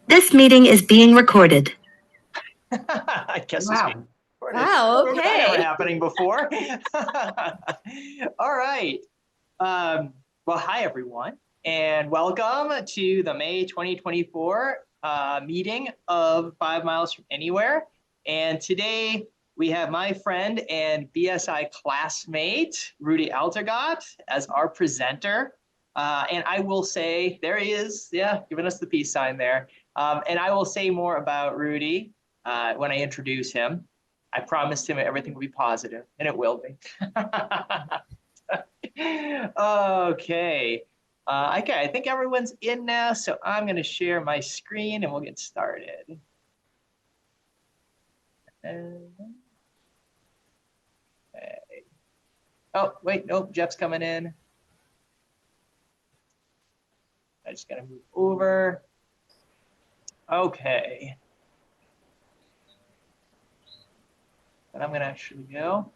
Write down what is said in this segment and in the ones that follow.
This meeting is being recorded. I guess Wow. it's being recorded. Wow, That never okay. happening before. All right. Well, hi, everyone, and welcome to the May 2024 meeting of 5 Miles from Anywhere. And today we have my friend and BSI classmate, Rudy Altergott, as our presenter. And I will say, there he is, yeah, giving us the peace sign there. And I will say more about Rudy when I introduce him. I promised him everything will be positive, and it will be. Okay. Okay, I think everyone's in now, so I'm going to share my screen and we'll get started. Okay. Oh, wait, nope, Jeff's coming in. I just got to move over. Okay. And I'm going to actually go.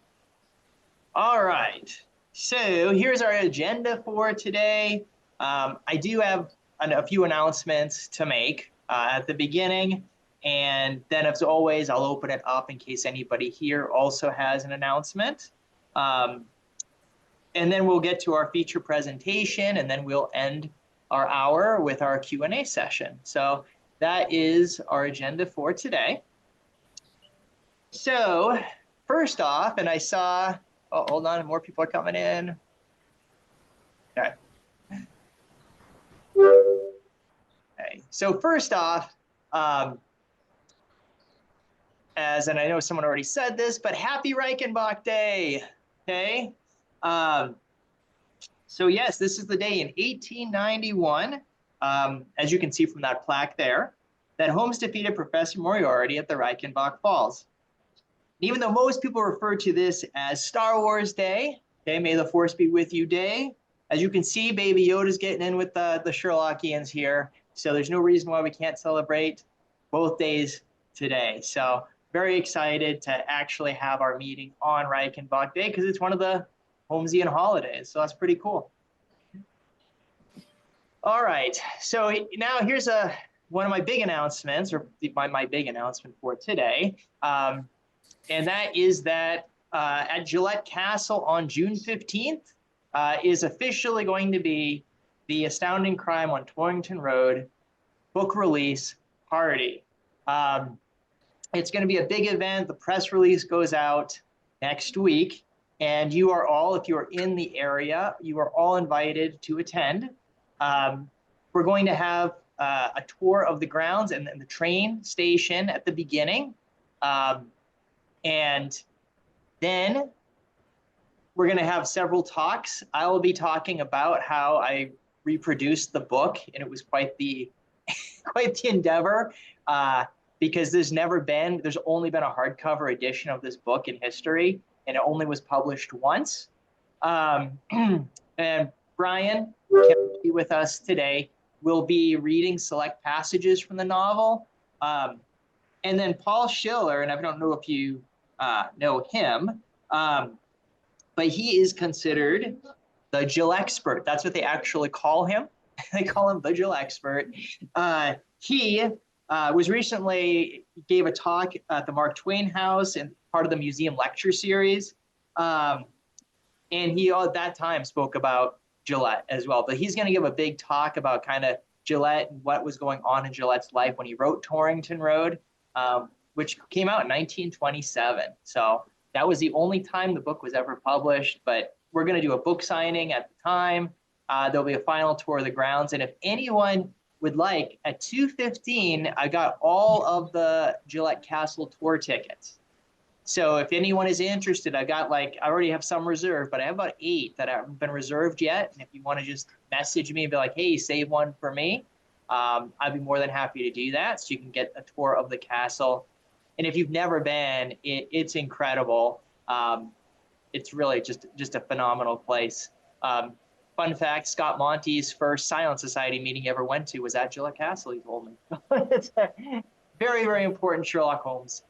All right. So here's our agenda for today. I do have a few announcements to make at the beginning. And then as always, I'll open it up in case anybody here also has an announcement. And then we'll get to our feature presentation, and then we'll end our hour with our Q&A session. So that is our agenda for today. So first off, and I saw, oh, hold on, more people are coming in. Okay. Okay. So first off, and I know someone already said this, but happy Reichenbach Day. Okay. So yes, this is the day in 1891, as you can see from that plaque there, that Holmes defeated Professor Moriarty at the Reichenbach Falls. Even though most people refer to this as Star Wars Day, okay, May the Force be with you Day, as you can see, Baby Yoda's getting in with the Sherlockians here, so there's no reason why we can't celebrate both days today. So very excited to actually have our meeting on Reichenbach Day because it's one of the Holmesian holidays, so that's pretty cool. All right, so now here's one of my big announcements, or my big announcement for today. And that is that at Gillette Castle on June 15th is officially going to be the Astounding Crime on Torrington Road book release party. It's going to be a big event. The press release goes out next week. And you are all, if you are in the area, you are all invited to attend. We're going to have a tour of the grounds and the train station at the beginning. And then we're going to have several talks. I will be talking about how I reproduced the book, and it was quite the endeavor because there's only been a hardcover edition of this book in history, and it only was published once. And Brian can be with us today. We'll be reading select passages from the novel. And then Paul Schiller, and I don't know if you know him, but he is considered the Jill expert. That's what they actually call him. They call him the Jill expert. He was recently gave a talk at the Mark Twain House and part of the museum lecture series. And he at that time spoke about Gillette as well. But he's going to give a big talk about kind of Gillette and what was going on in Gillette's life when he wrote Torrington Road, which came out in 1927. So that was the only time the book was ever published. But we're going to do a book signing at the time. There'll be a final tour of the grounds. And if anyone would like, at 2:15, I got all of the Gillette Castle tour tickets. So if anyone is interested, I already have some reserved, but I have about 8 that haven't been reserved yet. And if you want to just message me and be like, hey, save one for me, I'd be more than happy to do that. So you can get a tour of the castle. And if you've never been, it's incredible. It's really just a phenomenal place. Fun fact, Scott Monty's first Silent Society meeting he ever went to was at Gillette Castle, he told me. It's a very, very important Sherlock Holmes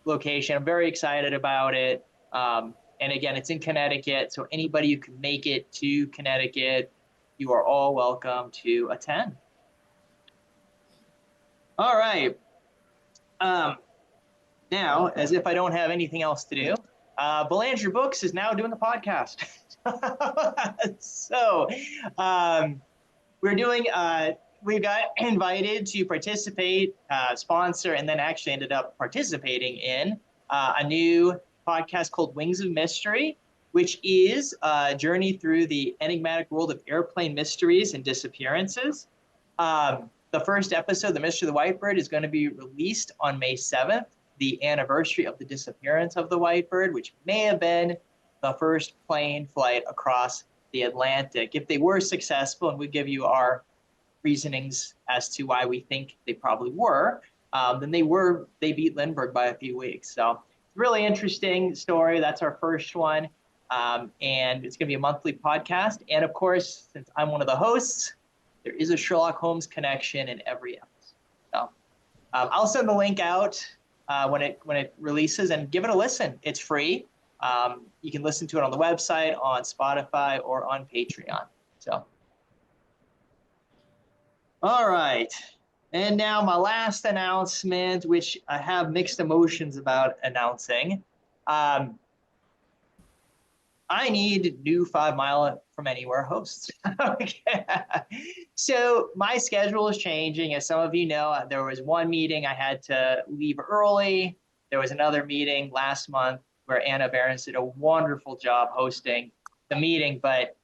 location. I'm very excited about it. And again, it's in Connecticut, so anybody who can make it to Connecticut, you are all welcome to attend. All right. Now, as if I don't have anything else to do, Belanger Books is now doing the podcast. So we're doing, we got invited to participate, sponsor, and then actually ended up participating in a new podcast called Wings of Mystery, which is a journey through the enigmatic world of airplane mysteries and disappearances. The first episode, The Mystery of the Whitebird, is going to be released on May 7th, the anniversary of the disappearance of the Whitebird, which may have been the first plane flight across the Atlantic. If they were successful, and we give you our reasonings as to why we think they probably were, then they beat Lindbergh by a few weeks. So it's a really interesting story. That's our first one. And it's going to be a monthly podcast. And of course, since I'm one of the hosts, there is a Sherlock Holmes connection in every episode. So I'll send the link out when it releases, and give it a listen. It's free. You can listen to it on the website, on Spotify, or on Patreon. So, all right. And now my last announcement, which I have mixed emotions about announcing. I need new 5 Mile from Anywhere hosts. Okay. So my schedule is changing. As some of you know, there was one meeting I had to leave early. There was another meeting last month where Anna Behrens did a wonderful job hosting the meeting. But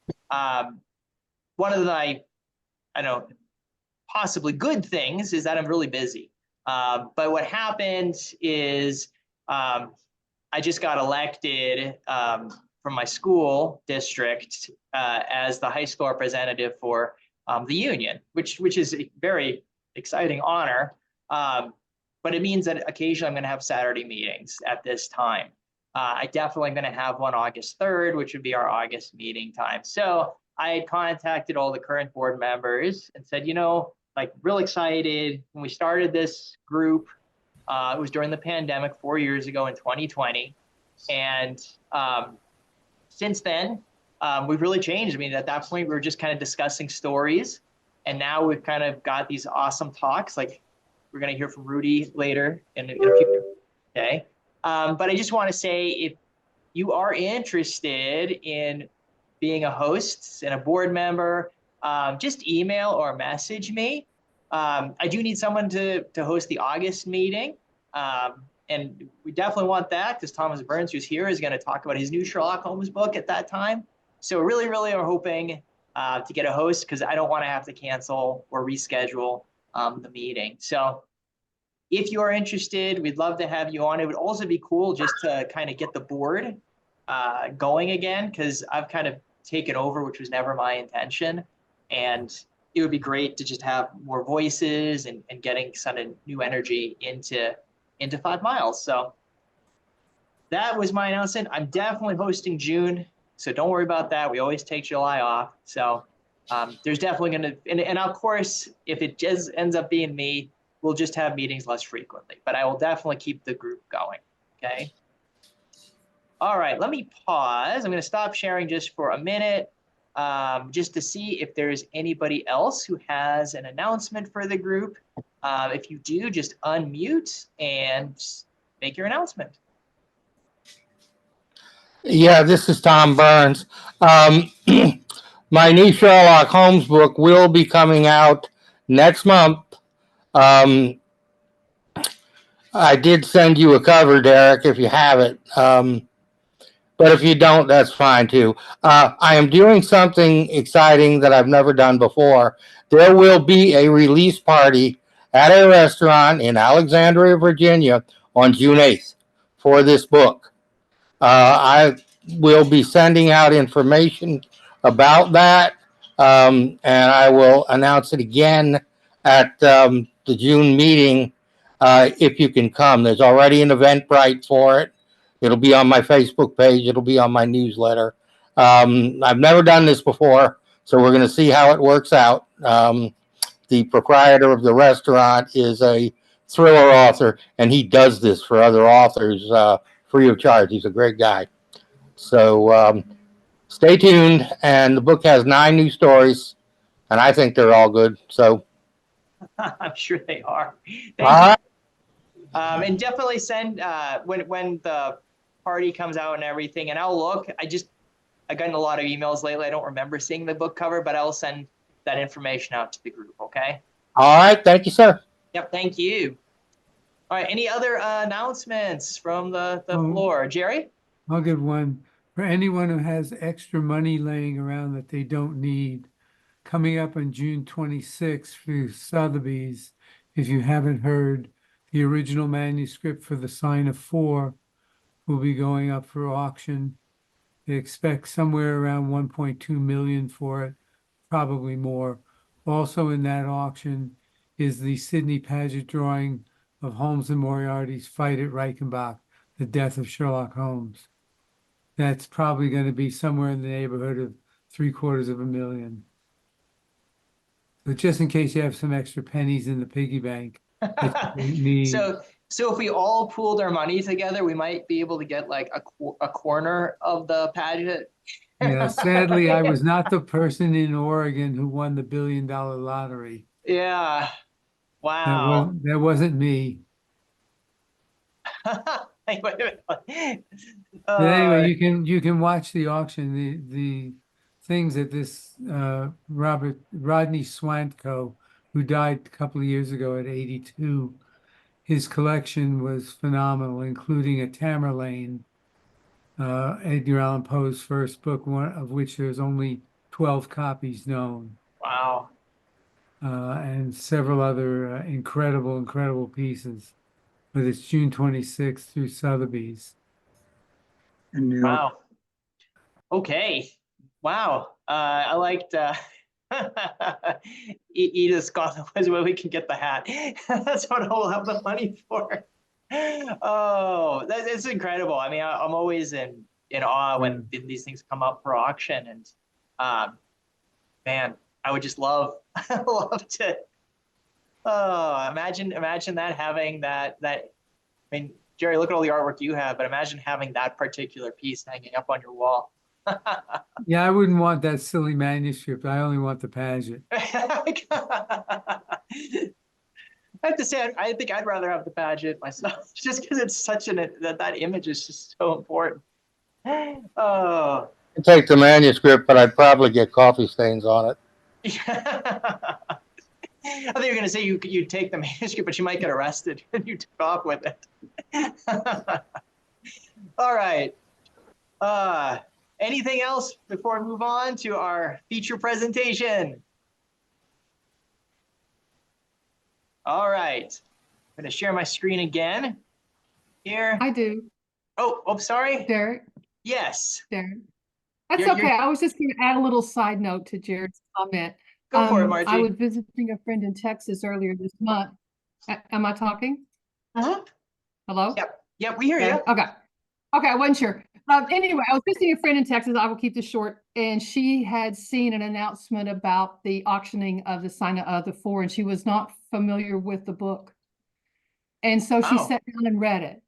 one of the, possibly good things is that I'm really busy. But what happened is I just got elected from my school district as the high school representative for the union, which is a very exciting honor. But it means that occasionally I'm going to have Saturday meetings at this time. I definitely am going to have one August 3rd, which would be our August meeting time. So I had contacted all the current board members and said, real excited. When we started this group, it was during the pandemic 4 years ago in 2020. And since then, we've really changed. I mean, at that point, we were just kind of discussing stories. And now we've kind of got these awesome talks. Like we're going to hear from Rudy later in a few. Okay. But I just want to say, if you are interested in being a host and a board member, just email or message me. I do need someone to host the August meeting. And we definitely want that because Thomas Burns, who's here, is going to talk about his new Sherlock Holmes book at that time. So really, really are hoping to get a host because I don't want to have to cancel or reschedule the meeting. So if you are interested, we'd love to have you on. It would also be cool just to kind of get the board going again, because I've kind of taken over, which was never my intention. And it would be great to just have more voices and getting some new energy into 5 Miles. So that was my announcement. I'm definitely hosting June, so don't worry about that. We always take July off. So there's definitely going to, and of course, if it just ends up being me, we'll just have meetings less frequently, but I will definitely keep the group going. Okay. All right, let me pause. I'm going to stop sharing just for a minute, just to see if there's anybody else who has an announcement for the group. If you do, just unmute and make your announcement. Yeah, this is Tom Burns. My new Sherlock Holmes book will be coming out next month. I did send you a cover, Derek, if you have it. But if you don't, that's fine too. I am doing something exciting that I've never done before. There will be a release party at a restaurant in Alexandria, Virginia on June 8th for this book. I will be sending out information about that, and I will announce it again at the June meeting if you can come. There's already an Eventbrite for it. It'll be on my Facebook page. It'll be on my newsletter. I've never done this before, so we're going to see how it works out. The proprietor of the restaurant is a thriller author, and he does this for other authors free of charge. He's a great guy. So stay tuned. And the book has 9 new stories, and I think they're all good. So I'm sure they are. All Thank you. right. And definitely send when the party comes out and everything, and I'll look. I've gotten a lot of emails lately. I don't remember seeing the book cover, but I'll send that information out to the group, okay? All right. Thank you, sir. Yep, thank you. All right, any other announcements from the floor? Jerry? I'll give one. For anyone who has extra money laying around that they don't need, coming up on June 26th through Sotheby's, if you haven't heard, the original manuscript for The Sign of Four will be going up for auction. They expect somewhere around 1.2 million for it, probably more. Also in that auction is the Sidney Paget drawing of Holmes and Moriarty's fight at Reichenbach, the death of Sherlock Holmes. That's probably going to be somewhere in the neighborhood of 750,000. But just in case you have some extra pennies in the piggy bank that you don't need. So if we all pooled our money together, we might be able to get like a corner of the Paget. Yeah, sadly, I was not the person in Oregon who won the $1 billion lottery. Yeah. Wow. That wasn't me. Wait a minute. But anyway, you can watch the auction. The things that this Rodney Swantko, who died a couple of years ago at 82, his collection was phenomenal, including a Tamerlane, Edgar Allan Poe's first book, one of which there's only 12 copies known. Wow. And several other incredible pieces. But it's June 26th through Sotheby's. Wow. Okay. Wow. I liked Edith Scott was where we can get the hat. That's what I'll have the money for. Oh, it's incredible. I mean, I'm always in awe when these things come up for auction, and man, I would just love to. Oh, imagine that, having that. I mean, Jerry, look at all the artwork you have, but imagine having that particular piece hanging up on your wall. Yeah, I wouldn't want that silly manuscript. I only want the Paget. I have to say, I think I'd rather have the Paget myself, just because it's such that image is just so important. Oh. I'd take the manuscript, but I'd probably get coffee stains on it. I think you're going to say you'd take the manuscript, but you might get arrested and you took off with it. All right. Anything else before we move on to our feature presentation? All right. I'm going to share my screen again here. I do. Oh, sorry. Derek? Yes. Derek. That's okay. I was just going to add a little side note to Jared's comment. Go for it, Margie. I was visiting a friend in Texas earlier this month. Am I talking? Uh-huh. Hello? Yep, we hear you. Okay, I wasn't sure. Anyway, I was visiting a friend in Texas. I will keep this short. And she had seen an announcement about the auctioning of the Sign of the Four, and she was not familiar with the book. And so she sat down and read it.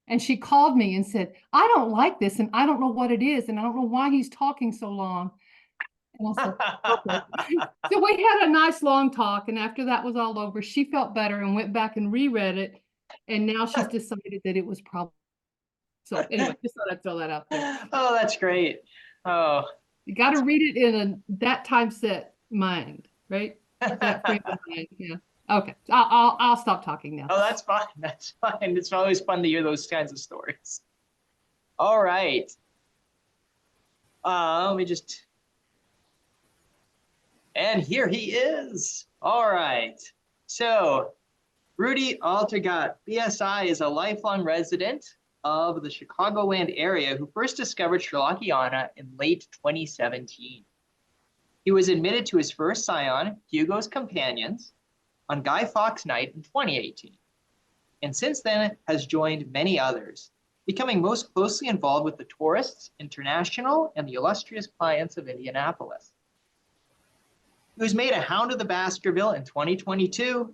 And she called me and said, I don't like this, and I don't know what it is, and I don't know why he's talking so long. And I said, okay. So we had a nice long talk, and after that was all over, she felt better and went back and reread it, and now she's decided that it was probably. So anyway, just thought I'd throw that out there. Oh, that's great. Oh, you got to read it in that time set mind, right? That frame of mind, yeah. Okay, I'll stop talking now. Oh, that's fine. That's fine. It's always fun to hear those kinds of stories. All right. Let me just. And here he is. All right. So, Rudy Altergott, BSI, is a lifelong resident of the Chicagoland area who first discovered Sherlockiana in late 2017. He was admitted to his first scion, Hugo's Companions, on Guy Fawkes Night in 2018, and since then has joined many others, becoming most closely involved with the Tourists International and the Illustrious Clients of Indianapolis. He was made a Hound of the Baskerville in 2022.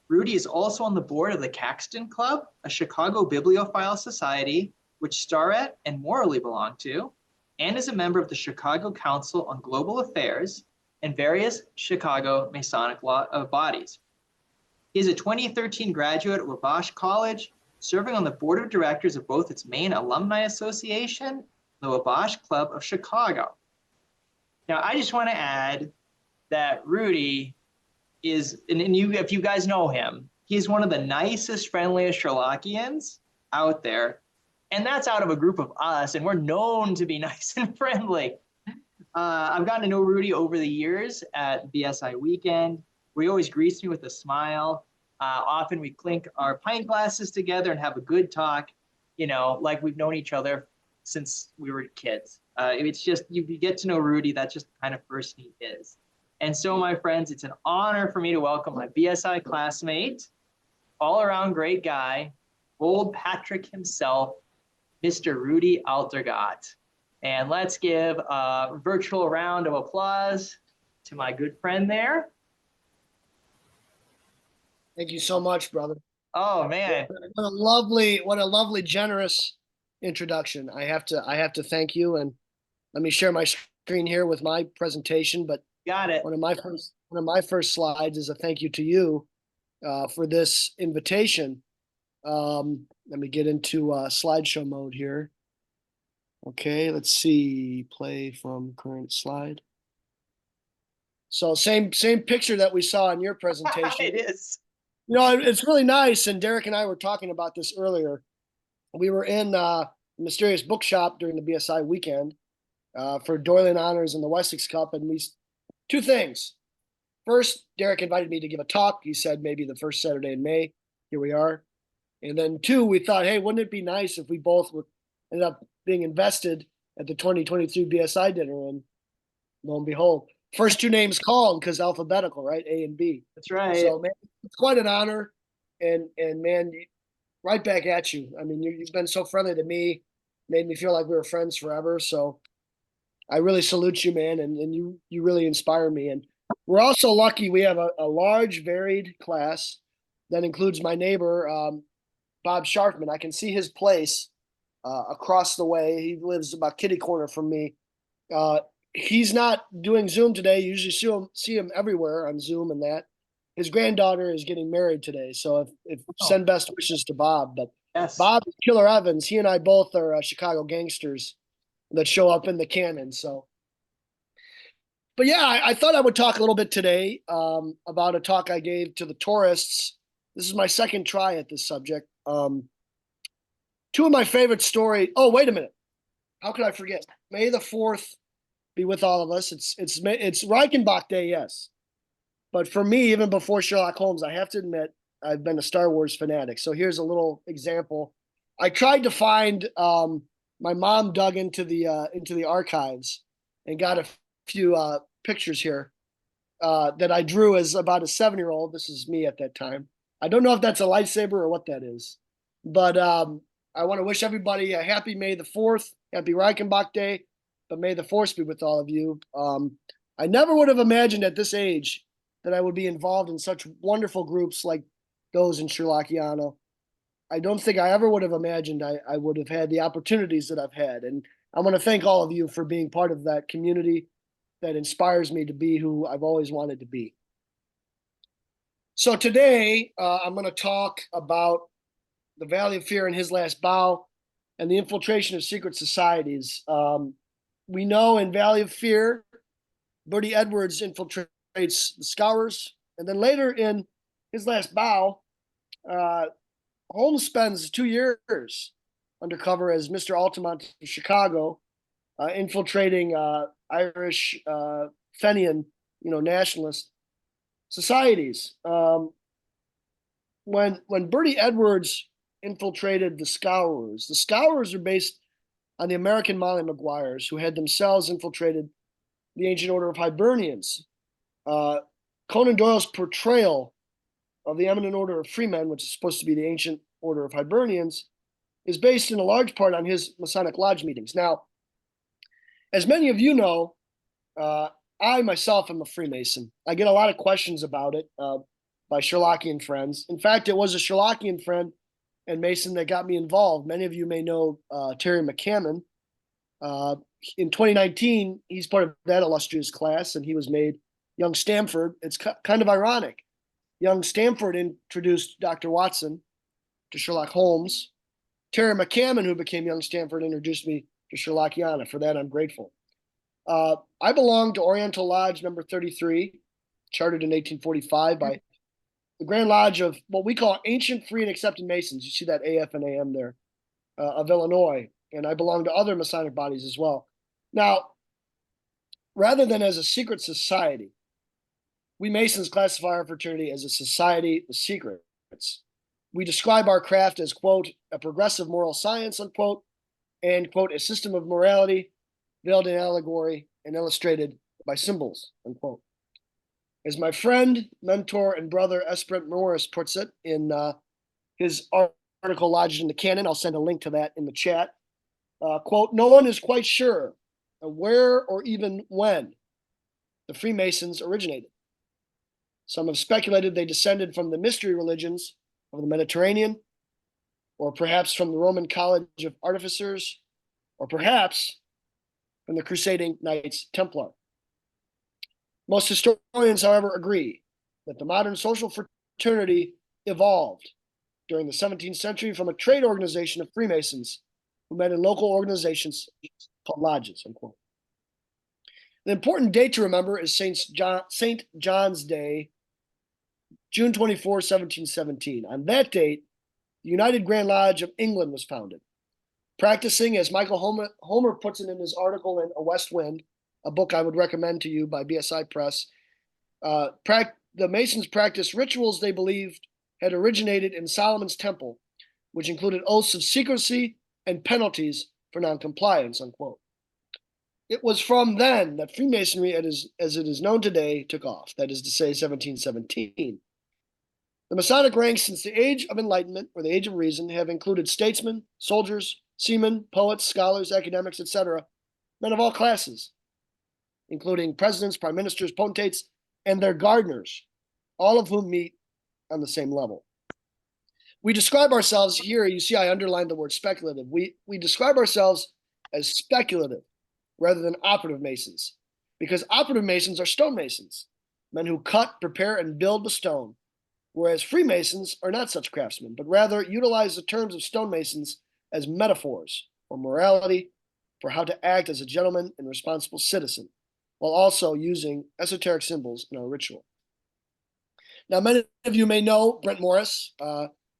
Rudy is also on the board of the Caxton Club, a Chicago bibliophile society which Starrett and Morley belong to, and is a member of the Chicago Council on Global Affairs and various Chicago Masonic bodies. He is a 2013 graduate of Wabash College, serving on the board of directors of both its main alumni association, the Wabash Club of Chicago. Now, I just want to add that Rudy is, and you, if you guys know him, he's one of the nicest, friendliest Sherlockians out there. And that's out of a group of us, and we're known to be nice and friendly. I've gotten to know Rudy over the years at BSI weekend, where he always greets me with a smile. Often we clink our pint glasses together and have a good talk, you know, like we've known each other since we were kids. It's just, you get to know Rudy, that's just the kind of person he is. And so, my friends, it's an honor for me to welcome my BSI classmate, all-around great guy, old Patrick himself, Mr. Rudy Altergott. And let's give a virtual round of applause to my good friend there. Thank you so much, brother. Oh, man. What a lovely, generous introduction. I have to thank you, and let me share my screen here with my presentation. But Got it. one of my first slides is a thank you to you for this invitation. Let me get into slideshow mode here. Okay, let's see. Play from current slide. So same picture that we saw in your presentation. It is. You know, it's really nice. And Derek and I were talking about this earlier. We were in the Mysterious Bookshop during the BSI weekend for Doylean Honors and the Wessex Cup. And two things. First, Derek invited me to give a talk. He said maybe the first Saturday in May. Here we are. And then two, we thought, hey, wouldn't it be nice if we both ended up being invested at the 2023 BSI dinner? And lo and behold, first two names called because alphabetical, right? A and B. That's right. So, man, it's quite an honor. And man, right back at you. I mean, you've been so friendly to me, made me feel like we were friends forever. So I really salute you, man. And you really inspire me. And we're also lucky we have a large, varied class that includes my neighbor, Bob Sharfman. I can see his place across the way. He lives about kitty corner from me. He's not doing Zoom today. You usually see him everywhere on Zoom and that. His granddaughter is getting married today. So if send best wishes to Bob. But Yes. Bob Killer Evans, he and I both are Chicago gangsters that show up in the canon. So, but yeah, I thought I would talk a little bit today about a talk I gave to the tourists. This is my second try at this subject. Two of my favorite stories. Oh, wait a minute. How could I forget? May the 4th be with all of us. It's Reichenbach Day, yes. But for me, even before Sherlock Holmes, I have to admit, I've been a Star Wars fanatic. So here's a little example. I tried to find, my mom dug into the archives and got a few pictures here that I drew as about a 7-year-old. This is me at that time. I don't know if that's a lightsaber or what that is. But I want to wish everybody a happy May the 4th, happy Reichenbach Day, but may the force be with all of you. I never would have imagined at this age that I would be involved in such wonderful groups like those in Sherlockiana. I don't think I ever would have imagined I would have had the opportunities that I've had. And I want to thank all of you for being part of that community that inspires me to be who I've always wanted to be. So today, I'm going to talk about the Valley of Fear and His Last Bow and the infiltration of secret societies. We know in Valley of Fear, Birdy Edwards infiltrates the Scowrers. And then later in His Last Bow, Holmes spends 2 years undercover as Mr Altamont of Chicago, infiltrating Irish Fenian, nationalist societies. When Birdy Edwards infiltrated the Scowrers are based on the American Molly Maguires, who had themselves infiltrated the Ancient Order of Hibernians. Conan Doyle's portrayal of the Eminent Order of Freemen, which is supposed to be the Ancient Order of Hibernians, is based in a large part on his Masonic Lodge meetings. Now, as many of you know, I myself am a Freemason. I get a lot of questions about it by Sherlockian friends. In fact, it was a Sherlockian friend and Mason that got me involved. Many of you may know Terry McCammon. In 2019, he's part of that illustrious class, and he was made young Stamford. It's kind of ironic. Young Stamford introduced Dr. Watson to Sherlock Holmes. Terry McCammon, who became young Stamford, introduced me to Sherlockiana. For that, I'm grateful. I belong to Oriental Lodge number 33, chartered in 1845 by the Grand Lodge of what we call Ancient Free and Accepted Masons. You see that AF and AM there, of Illinois. And I belong to other Masonic bodies as well. Now, rather than as a secret society, we Masons classify our fraternity as a society with secrets. We describe our craft as, quote, a progressive moral science, unquote, and, quote, a system of morality veiled in allegory and illustrated by symbols, unquote. As my friend, mentor, and brother Esprent Morris puts it in his article lodged in the canon, I'll send a link to that in the chat, quote, no one is quite sure of where or even when the Freemasons originated. Some have speculated they descended from the mystery religions of the Mediterranean, or perhaps from the Roman College of Artificers, or perhaps from the Crusading Knights Templar. Most historians, however, agree that the modern social fraternity evolved during the 17th century from a trade organization of Freemasons who met in local organizations called lodges, unquote. The important date to remember is St. John's Day, June 24, 1717. On that date, the United Grand Lodge of England was founded. Practicing, as Michael Homer puts it in his article in A West Wind, a book I would recommend to you by BSI Press, the Masons practiced rituals they believed had originated in Solomon's temple, which included oaths of secrecy and penalties for noncompliance, unquote. It was from then that Freemasonry, as it is known today, took off, that is to say, 1717. The Masonic ranks since the Age of Enlightenment, or the Age of Reason, have included statesmen, soldiers, seamen, poets, scholars, academics, etc., men of all classes, including presidents, prime ministers, potentates, and their gardeners, all of whom meet on the same level. We describe ourselves here, you see I underlined the word speculative. We describe ourselves as speculative rather than operative Masons, because operative Masons are stonemasons, men who cut, prepare, and build the stone, whereas Freemasons are not such craftsmen, but rather utilize the terms of stonemasons as metaphors for morality, for how to act as a gentleman and responsible citizen, while also using esoteric symbols in our ritual. Now, many of you may know Brent Morris,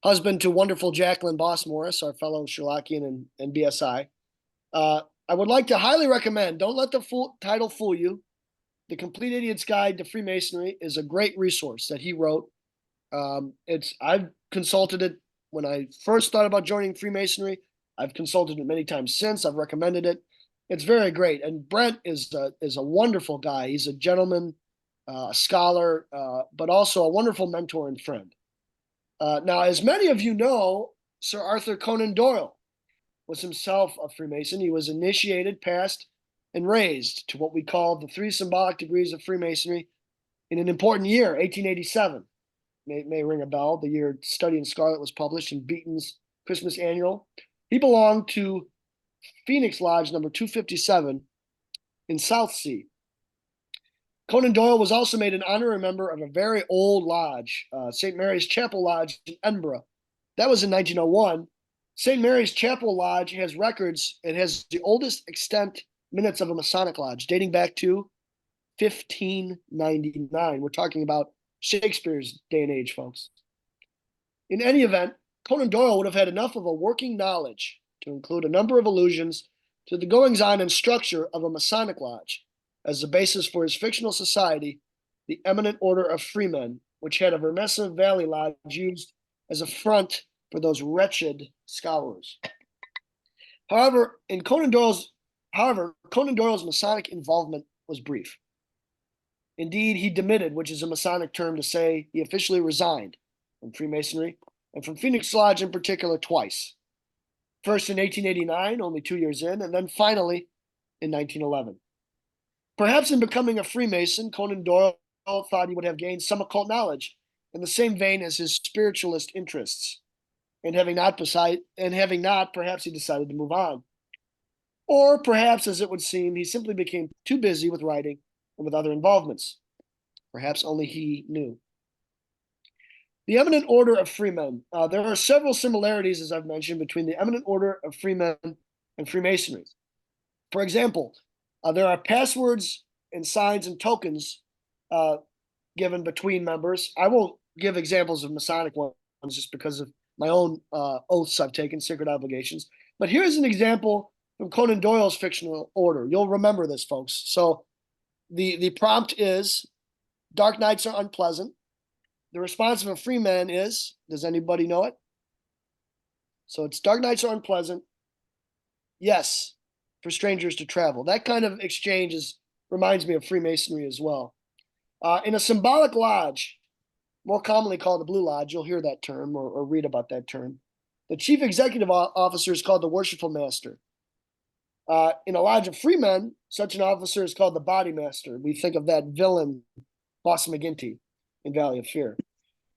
husband to wonderful Jacqueline Boss Morris, our fellow Sherlockian and BSI. I would like to highly recommend, don't let the title fool you, The Complete Idiot's Guide to Freemasonry is a great resource that he wrote. I've consulted it when I first thought about joining Freemasonry. I've consulted it many times since. I've recommended it. It's very great. And Brent is a wonderful guy. He's a gentleman, a scholar, but also a wonderful mentor and friend. Now, as many of you know, Sir Arthur Conan Doyle was himself a Freemason. He was initiated, passed, and raised to what we call the 3 symbolic degrees of Freemasonry in an important year, 1887. May ring a bell, the year Study in Scarlet was published in Beaton's Christmas Annual. He belonged to Phoenix Lodge number 257 in Southsea. Conan Doyle was also made an honorary member of a very old lodge, St. Mary's Chapel Lodge in Edinburgh. That was in 1901. St. Mary's Chapel Lodge has records. It has the oldest extant minutes of a Masonic lodge dating back to 1599. We're talking about Shakespeare's day and age, folks. In any event, Conan Doyle would have had enough of a working knowledge to include a number of allusions to the goings-on and structure of a Masonic lodge as the basis for his fictional society, the Eminent Order of Freemen, which had a Vermissa Valley Lodge used as a front for those wretched Scowrers. However, Conan Doyle's Masonic involvement was brief. Indeed, he demitted, which is a Masonic term to say he officially resigned from Freemasonry and from Phoenix Lodge in particular twice. First in 1889, only 2 years in, and then finally in 1911. Perhaps in becoming a Freemason, Conan Doyle thought he would have gained some occult knowledge in the same vein as his spiritualist interests. And having not, perhaps he decided to move on. Or perhaps, as it would seem, he simply became too busy with writing and with other involvements. Perhaps only he knew. The Eminent Order of Freemen. There are several similarities, as I've mentioned, between the Eminent Order of Freemen and Freemasonry. For example, there are passwords and signs and tokens given between members. I won't give examples of Masonic ones just because of my own oaths I've taken, sacred obligations. But here's an example from Conan Doyle's fictional order. You'll remember this, folks. So the prompt is, dark nights are unpleasant. The response of a free man is, does anybody know it? So it's dark nights are unpleasant. Yes, for strangers to travel. That kind of exchange reminds me of Freemasonry as well. In a symbolic lodge, more commonly called the Blue Lodge, you'll hear that term or read about that term. The chief executive officer is called the Worshipful Master. In a lodge of freemen, such an officer is called the Body Master. We think of that villain, Boss McGinty, in Valley of Fear.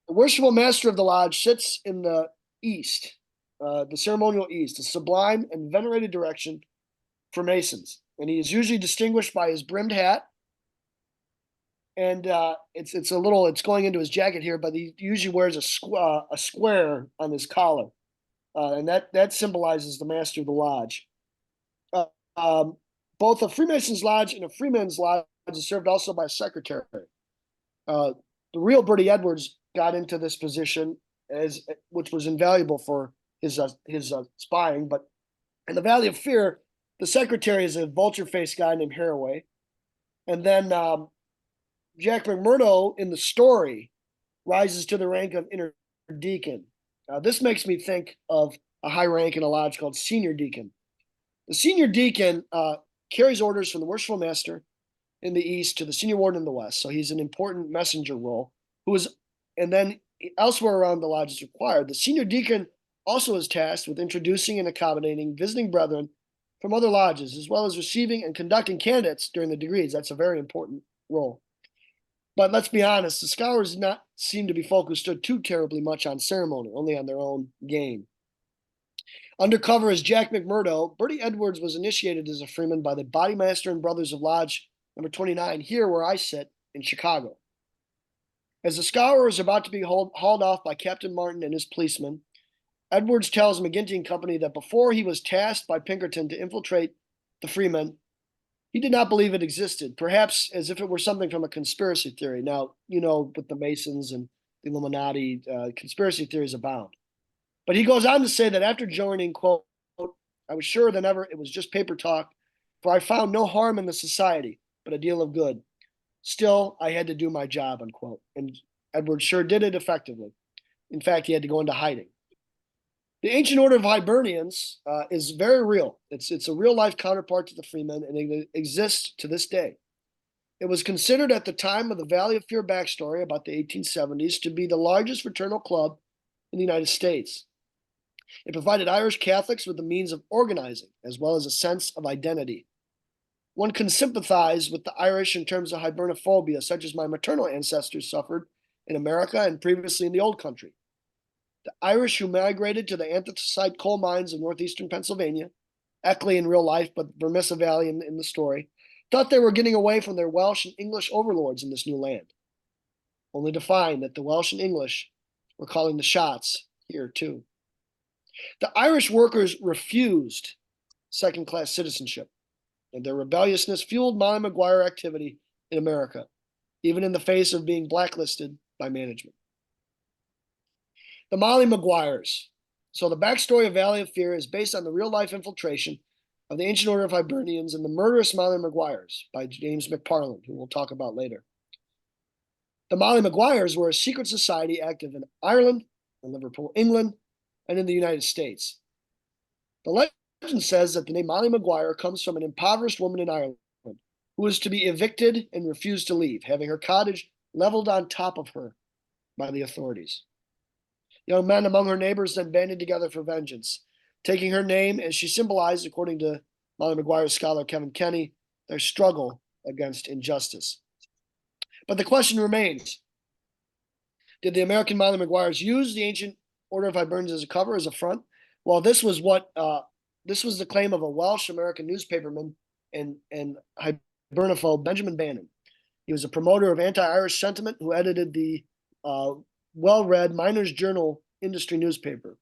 The Worshipful Master of the lodge sits in the east, the ceremonial east, a sublime and venerated direction for Masons. And he is usually distinguished by his brimmed hat. And it's going into his jacket here, but he usually wears a square on his collar. And that symbolizes the master of the lodge. Both a Freemason's lodge and a Freeman's lodge is served also by a secretary. The real Birdy Edwards got into this position which was invaluable for his spying. But in the Valley of Fear, the secretary is a vulture-faced guy named Haraway. And then Jack McMurdo in the story rises to the rank of inner deacon. This makes me think of a high rank in a lodge called senior deacon. The senior deacon carries orders from the worshipful master in the east to the senior warden in the west. So he's an important messenger role. And then elsewhere around the lodge is required. The senior deacon also is tasked with introducing and accommodating visiting brethren from other lodges, as well as receiving and conducting candidates during the degrees. That's a very important role. But let's be honest, the Scowrers did not seem to be focused too terribly much on ceremony, only on their own game. Undercover as Jack McMurdo, Birdy Edwards was initiated as a freeman by the Body Master and Brothers of Lodge number 29, here where I sit in Chicago. As the Scowrers is about to be hauled off by Captain Martin and his policemen, Edwards tells McGinty and Company that before he was tasked by Pinkerton to infiltrate the freemen, he did not believe it existed, perhaps as if it were something from a conspiracy theory. Now, with the Masons and the Illuminati, conspiracy theories abound. But he goes on to say that after joining, quote, I was surer than ever it was just paper talk, for I found no harm in the society, but a deal of good. Still, I had to do my job, unquote. And Edwards sure did it effectively. In fact, he had to go into hiding. The Ancient Order of Hibernians is very real. It's a real-life counterpart to the Freemen, and it exists to this day. It was considered at the time of the Valley of Fear backstory, about the 1870s, to be the largest fraternal club in the United States. It provided Irish Catholics with the means of organizing, as well as a sense of identity. One can sympathize with the Irish in terms of hibernophobia, such as my maternal ancestors suffered in America and previously in the Old Country. The Irish who migrated to the anthracite coal mines of northeastern Pennsylvania, Eckley in real life, but Vermissa Valley in the story, thought they were getting away from their Welsh and English overlords in this new land, only to find that the Welsh and English were calling the shots here too. The Irish workers refused second-class citizenship, and their rebelliousness fueled Molly Maguire activity in America, even in the face of being blacklisted by management. The Molly Maguires. So the backstory of Valley of Fear is based on the real-life infiltration of the Ancient Order of Hibernians and the murderous Molly Maguires by James McParland, who we'll talk about later. The Molly Maguires were a secret society active in Ireland, in Liverpool, England, and in the United States. The legend says that the name Molly Maguire comes from an impoverished woman in Ireland who was to be evicted and refused to leave, having her cottage leveled on top of her by the authorities. Young men among her neighbors then banded together for vengeance, taking her name as she symbolized, according to Molly Maguire's scholar Kevin Kenny, their struggle against injustice. But the question remains, did the American Molly Maguires use the Ancient Order of Hibernians as a cover, as a front? Well, this was the claim of a Welsh American newspaperman and hibernophobe Benjamin Bannon. He was a promoter of anti-Irish sentiment who edited the well-read Miners Journal industry newspaper.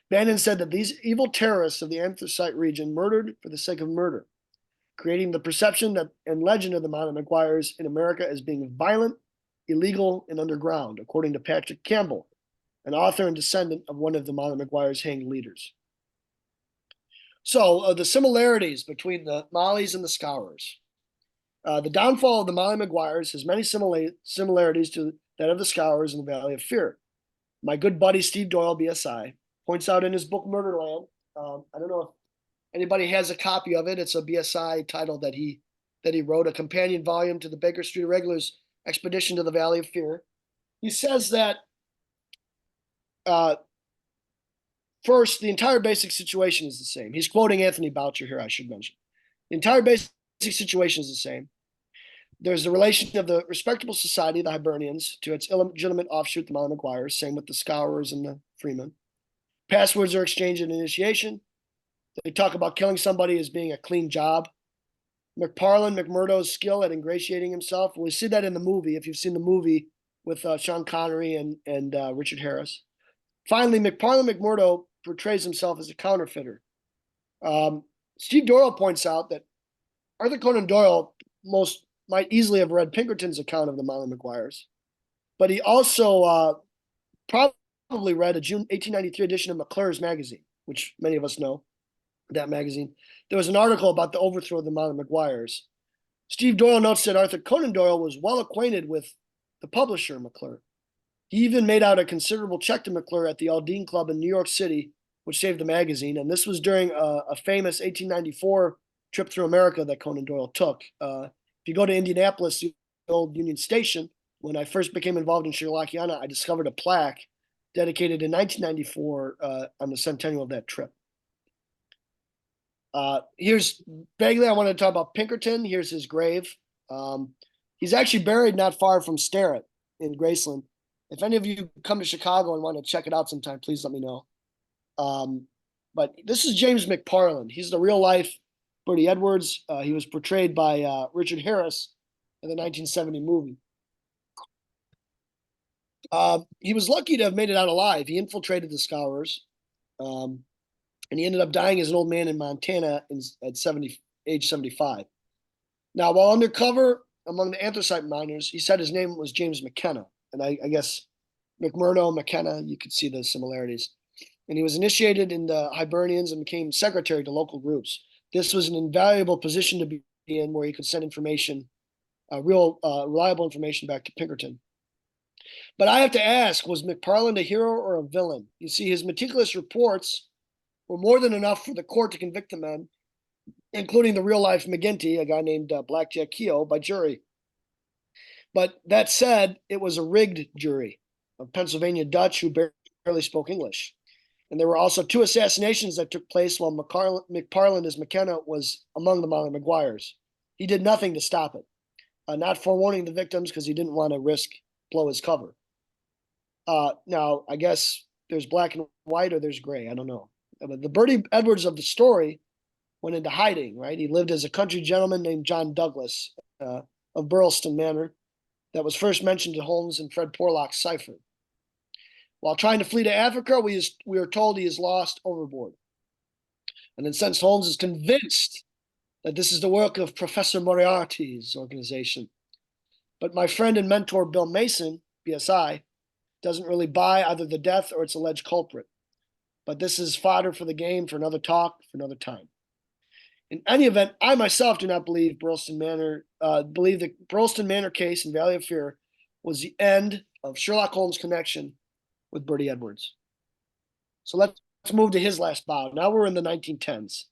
Bannon said that these evil terrorists of the anthracite region murdered for the sake of murder, creating the perception that and legend of the Mountain Maguires in America as being violent, illegal, and underground, according to Patrick Campbell, an author and descendant of one of the Mountain Maguires hanged leaders. So the similarities between the Mollies and the Scowrers. The downfall of the Molly Maguires has many similarities to that of the Scowrers in the Valley of Fear. My good buddy Steve Doyle, BSI, points out in his book Murderland. I don't know if anybody has a copy of it. It's a BSI title that he wrote, a companion volume to the Baker Street Irregulars Expedition to the Valley of Fear. He says that first, the entire basic situation is the same. He's quoting Anthony Boucher here, I should mention. The entire basic situation is the same. There's the relation of the respectable society, the Hibernians, to its illegitimate offshoot, the Mountain Maguires, same with the Scowrers and the Freemen. Passwords are exchanged at initiation. They talk about killing somebody as being a clean job. McMurdo's skill at ingratiating himself. We see that in the movie, if you've seen the movie with Sean Connery and Richard Harris. Finally, McMurdo portrays himself as a counterfeiter. Steve Doyle points out that Arthur Conan Doyle might easily have read Pinkerton's account of the Mountain Maguires, but he also probably read a June 1893 edition of McClure's magazine, which many of us know, that magazine. There was an article about the overthrow of the Mountain Maguires. Steve Doyle notes that Arthur Conan Doyle was well acquainted with the publisher, McClure. He even made out a considerable check to McClure at the Aldine Club in New York City, which saved the magazine. And this was during a famous 1894 trip through America that Conan Doyle took. If you go to Indianapolis, the old Union Station, when I first became involved in Sherlockiana, I discovered a plaque dedicated in 1994 on the centennial of that trip. Here's vaguely, I want to talk about Pinkerton. Here's his grave. He's actually buried not far from Sterrett in Graceland. If any of you come to Chicago and want to check it out sometime, please let me know. But this is James McParland. He's the real life Birdy Edwards. He was portrayed by Richard Harris in the 1970 movie. He was lucky to have made it out alive. He infiltrated the Scowrers, and he ended up dying as an old man in Montana at age 75. Now, while undercover among the anthracite miners, he said his name was James McKenna. And I guess McMurdo, McKenna, you could see the similarities. And he was initiated in the Hibernians and became secretary to local groups. This was an invaluable position to be in where he could send information, reliable information back to Pinkerton. But I have to ask, was McParland a hero or a villain? You see, his meticulous reports were more than enough for the court to convict the men, including the real-life McGinty, a guy named Blackjack Keogh, by jury. But that said, it was a rigged jury of Pennsylvania Dutch who barely spoke English. And there were also 2 assassinations that took place while McParland as McKenna was among the Mountain Maguires. He did nothing to stop it, not forewarning the victims because he didn't want to blow his cover. Now, I guess there's black and white or there's gray. I don't know. But the Birdy Edwards of the story went into hiding, right? He lived as a country gentleman named John Douglas of Burleston Manor that was first mentioned to Holmes and Fred Porlock's cipher. While trying to flee to Africa, we are told he is lost overboard. And then since Holmes is convinced that this is the work of Professor Moriarty's organization. But my friend and mentor, Bill Mason, BSI, doesn't really buy either the death or its alleged culprit. But this is fodder for the game for another talk, for another time. In any event, I myself do not believe the Burleston Manor case in Valley of Fear was the end of Sherlock Holmes' connection with Birdy Edwards. So let's move to his last bout. Now we're in the 1910s.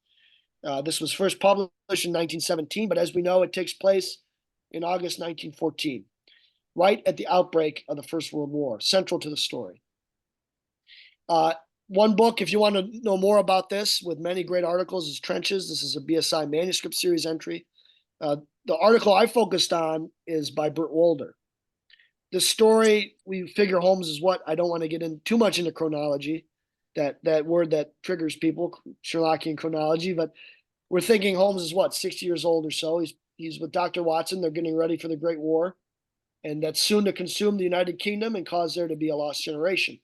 This was first published in 1917, but as we know, it takes place in August 1914, right at the outbreak of the First World War, central to the story. One book, if you want to know more about this, with many great articles, is Trenches. This is a BSI manuscript series entry. The article I focused on is by Burt Wolder. The story, we figure Holmes is what? I don't want to get in too much into chronology, that word that triggers people, Sherlockian chronology, but we're thinking Holmes is what, 60 years old or so. He's with Dr. Watson. They're getting ready for the Great War. and that's soon to consume the United Kingdom and cause there to be a lost generation.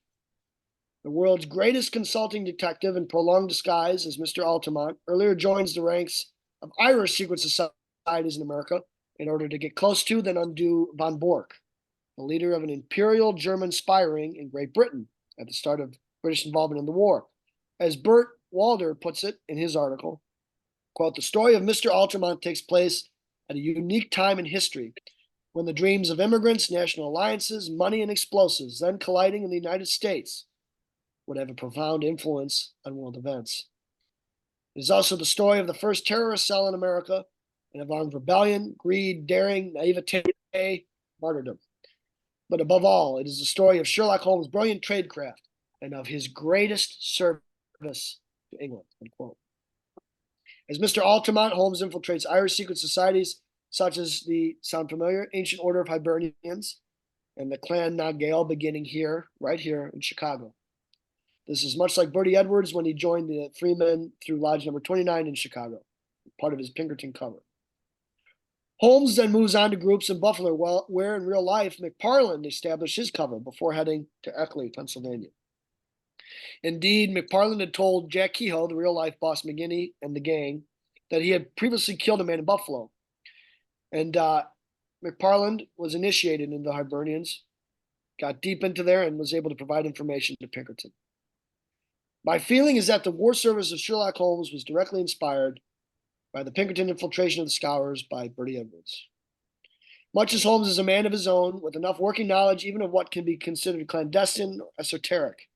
The world's greatest consulting detective in prolonged disguise as Mr. Altamont earlier joins the ranks of Irish secret societies in America in order to get close to, then undo von Bork, the leader of an imperial German spy ring in Great Britain at the start of British involvement in the war. As Bert Walder puts it in his article, quote, "The story of Mr. Altamont takes place at a unique time in history when the dreams of immigrants, national alliances, money, and explosives then colliding in the United States would have a profound influence on world events. It is also the story of the first terrorist cell in America and of armed rebellion, greed, daring, naivete, martyrdom. But above all, it is the story of Sherlock Holmes' brilliant tradecraft and of his greatest service to England," unquote. As Mr. Altamont, Holmes infiltrates Irish secret societies such as the, sound familiar, Ancient Order of Hibernians and the Clan na Gael, beginning here, right here in Chicago. This is much like Birdy Edwards when he joined the Freemen through Lodge number 29 in Chicago, part of his Pinkerton cover. Holmes then moves on to groups in Buffalo where in real life McParland established his cover before heading to Eckley, Pennsylvania. Indeed, McParland had told Jack Kehoe, the real-life boss McGinney and the gang, that he had previously killed a man in Buffalo. And McParland was initiated into the Hibernians, got deep into there, and was able to provide information to Pinkerton. My feeling is that the war service of Sherlock Holmes was directly inspired by the Pinkerton infiltration of the Scowrers by Birdy Edwards. Much as Holmes is a man of his own, with enough working knowledge even of what can be considered clandestine or esoteric,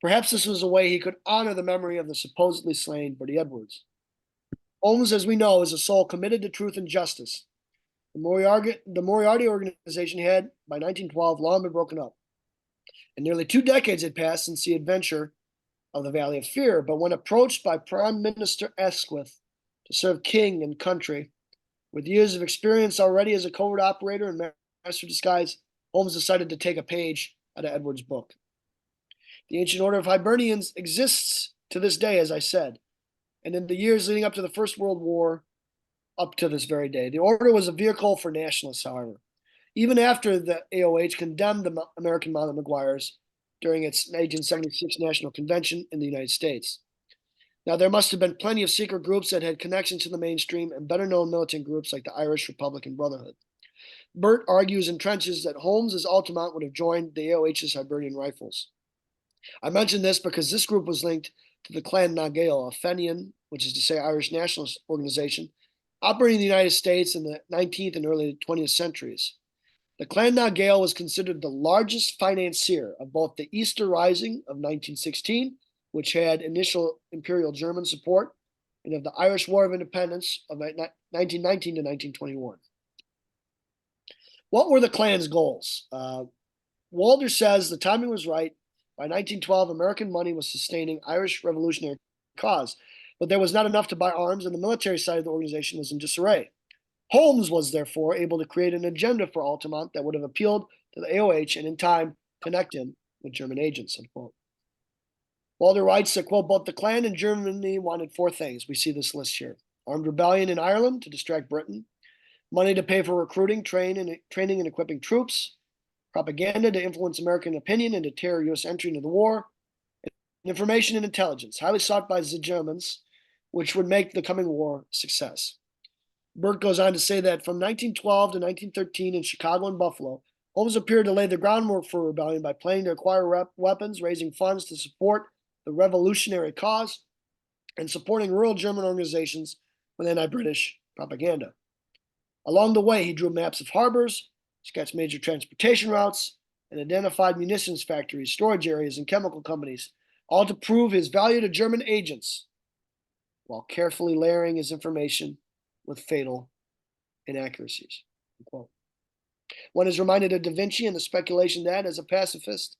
perhaps this was a way he could honor the memory of the supposedly slain Birdy Edwards. Holmes, as we know, is a soul committed to truth and justice. The Moriarty organization had, by 1912, long been broken up. And nearly 2 decades had passed since the adventure of the Valley of Fear, but when approached by Prime Minister Asquith to serve king and country, with years of experience already as a covert operator and master of disguise, Holmes decided to take a page out of Edwards' book. The Ancient Order of Hibernians exists to this day, as I said, and in the years leading up to the First World War, up to this very day. The order was a vehicle for nationalists, however. Even after the AOH condemned the American Mounted Maguires during its 1876 National Convention in the United States. Now, there must have been plenty of secret groups that had connections to the mainstream and better-known militant groups like the Irish Republican Brotherhood. Burt argues in trenches that Holmes as Altamont would have joined the AOH's Hibernian Rifles. I mention this because this group was linked to the Clan na Gael, a Fenian, which is to say Irish nationalist organization, operating in the United States in the 19th and early 20th centuries. The Clan na Gael was considered the largest financier of both the Easter Rising of 1916, which had initial Imperial German support, and of the Irish War of Independence of 1919 to 1921. What were the Klan's goals? Walder says the timing was right. By 1912, American money was sustaining Irish revolutionary cause, but there was not enough to buy arms, and the military side of the organization was in disarray. Holmes was therefore able to create an agenda for Altamont that would have appealed to the AOH and in time connect him with German agents, unquote. Walder writes that, quote, both the Klan and Germany wanted 4 things. We see this list here. Armed rebellion in Ireland to distract Britain, money to pay for recruiting, training and equipping troops, propaganda to influence American opinion and deter U.S. entry into the war, and information and intelligence, highly sought by the Germans, which would make the coming war a success. Burt goes on to say that from 1912 to 1913 in Chicago and Buffalo, Holmes appeared to lay the groundwork for rebellion by planning to acquire weapons, raising funds to support the revolutionary cause, and supporting rural German organizations with anti-British propaganda. Along the way, he drew maps of harbors, sketched major transportation routes, and identified munitions factories, storage areas, and chemical companies, all to prove his value to German agents, while carefully layering his information with fatal inaccuracies. Unquote. One is reminded of Da Vinci and the speculation that, as a pacifist,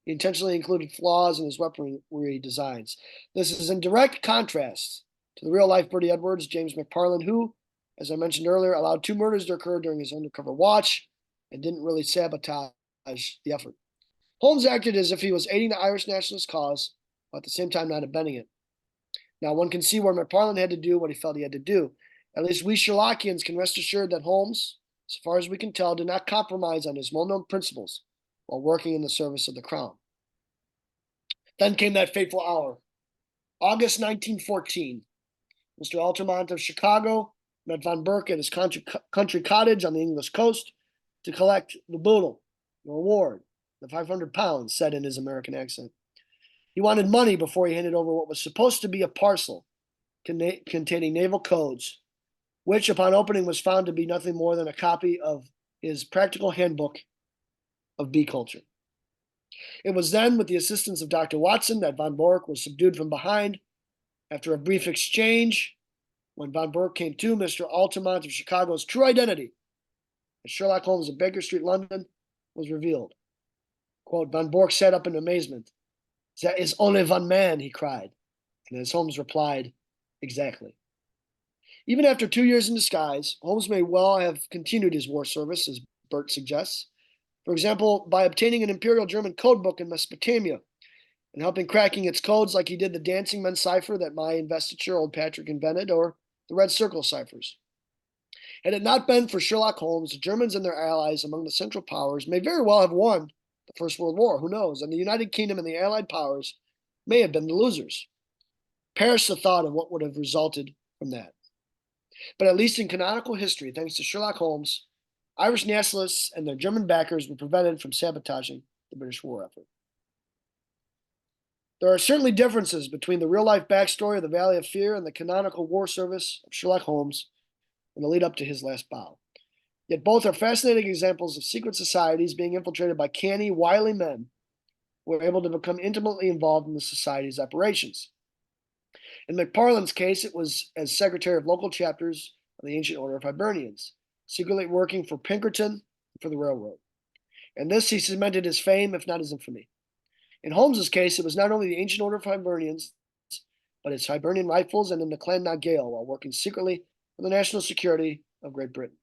he intentionally included flaws in his weaponry designs. This is in direct contrast to the real-life Birdy Edwards, James McParland, who, as I mentioned earlier, allowed 2 murders to occur during his undercover watch and didn't really sabotage the effort. Holmes acted as if he was aiding the Irish nationalist cause, but at the same time not abetting it. Now, one can see where McParland had to do what he felt he had to do. At least we Sherlockians can rest assured that Holmes, as far as we can tell, did not compromise on his well-known principles while working in the service of the crown. Then came that fateful hour. August 1914. Mr. Altamont of Chicago met von Burke at his country cottage on the English coast to collect the boodle, the reward, the 500 pounds, said in his American accent. He wanted money before he handed over what was supposed to be a parcel containing naval codes, which upon opening was found to be nothing more than a copy of his practical handbook of bee culture. It was then, with the assistance of Dr. Watson, that von Burke was subdued from behind. After a brief exchange, when von Burke came to, Mr. Altamont of Chicago's true identity as Sherlock Holmes of Baker Street, London, was revealed. Quote, von Burke sat up in amazement. "There is only one man," he cried. And as Holmes replied, "Exactly." Even after 2 years in disguise, Holmes may well have continued his war service, as Burt suggests. For example, by obtaining an Imperial German code book in Mesopotamia and helping cracking its codes like he did the dancing men cipher that my investiture, old Patrick, invented, or the red circle ciphers. Had it not been for Sherlock Holmes, the Germans and their allies among the Central Powers may very well have won the First World War, who knows, and the United Kingdom and the Allied Powers may have been the losers. Perish the thought of what would have resulted from that. But at least in canonical history, thanks to Sherlock Holmes, Irish nationalists and their German backers were prevented from sabotaging the British war effort. There are certainly differences between the real-life backstory of the Valley of Fear and the canonical war service of Sherlock Holmes in the lead up to his last bow. Yet both are fascinating examples of secret societies being infiltrated by canny, wily men who were able to become intimately involved in the society's operations. In McParland's case, it was as secretary of local chapters of the Ancient Order of Hibernians, secretly working for Pinkerton and for the railroad. And this he cemented his fame, if not his infamy. In Holmes's case, it was not only the Ancient Order of Hibernians, but its Hibernian rifles and in the Clan na Gael while working secretly for the national security of Great Britain.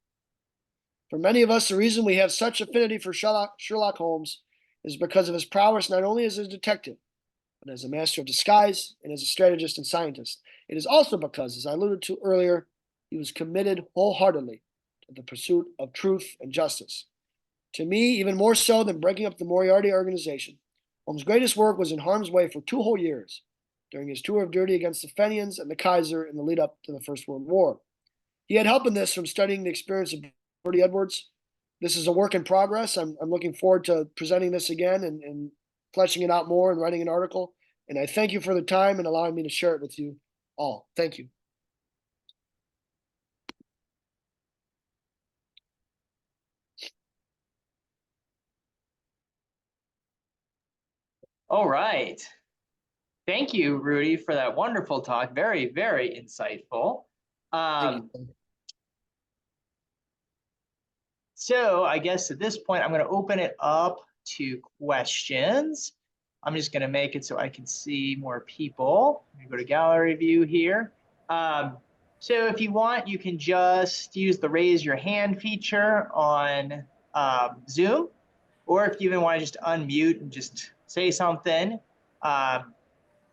For many of us, the reason we have such affinity for Sherlock Holmes is because of his prowess not only as a detective, but as a master of disguise and as a strategist and scientist. It is also because, as I alluded to earlier, he was committed wholeheartedly to the pursuit of truth and justice. To me, even more so than breaking up the Moriarty organization, Holmes' greatest work was in harm's way for 2 whole years during his tour of duty against the Fenians and the Kaiser in the lead up to the First World War. He had help in this from studying the experience of Birdy Edwards. This is a work in progress. I'm looking forward to presenting this again and fleshing it out more and writing an article. And I thank you for the time and allowing me to share it with you all. Thank you. All right. Thank you, Rudy, for that wonderful talk. Very, very insightful. Thank you. So I guess at this point, I'm going to open it up to questions. I'm just going to make it so I can see more people. I'm going to go to gallery view here. So if you want, you can just use the raise your hand feature on Zoom, or if you even want to just unmute and just say something, I'm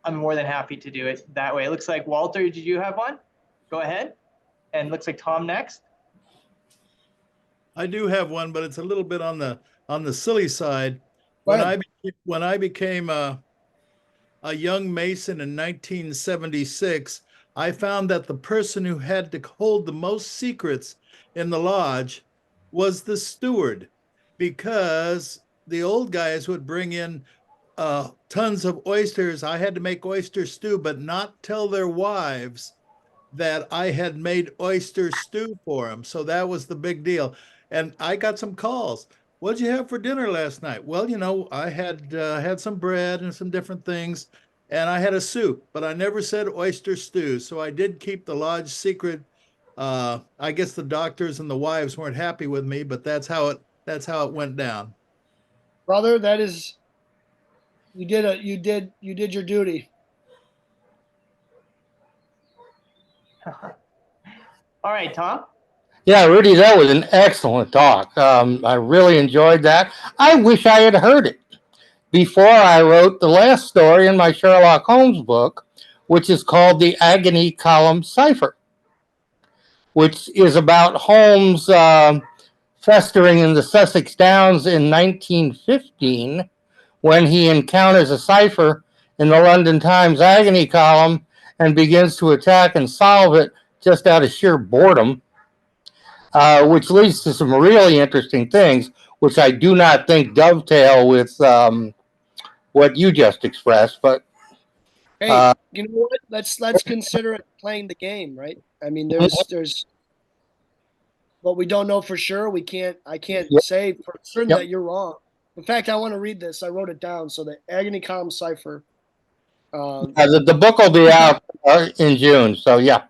more than happy to do it that way. It looks like Walter, did you have one? Go ahead. And looks like Tom next. I do have one, but it's a little bit on the silly side. Go When I became a young Mason in 1976, I found that the person who had to hold the most secrets in the lodge was the steward, because the old guys would bring in tons of oysters. I had to make oyster stew, but not tell their wives that I had made oyster stew for them. So that was the big deal. And I got some calls. What'd you have for dinner last night? Well, you know, I had had some bread and some different things, and I had a soup, but I never said oyster stew. So I did keep the lodge secret. I guess the doctors and the wives weren't happy with me, but that's how it went down. Brother, that is, you did your duty. All right, Tom. Yeah, Rudy, that was an excellent talk. I really enjoyed that. I wish I had heard it before I wrote the last story in my Sherlock Holmes book, which is called The Agony Column Cipher, which is about Holmes festering in the Sussex Downs in 1915 when he encounters a cipher in the London Times agony column and begins to attack and solve it just out of sheer boredom, which leads to some really interesting things, which I do not think dovetail with what you just expressed. But Hey, you know what? Let's consider it playing the game, right? I mean, there's what we don't know for sure. I can't Yep. say for certain Yep. that you're wrong. In fact, I want to read this. I wrote it down. So the agony column cipher. The book will be out in June. So yeah,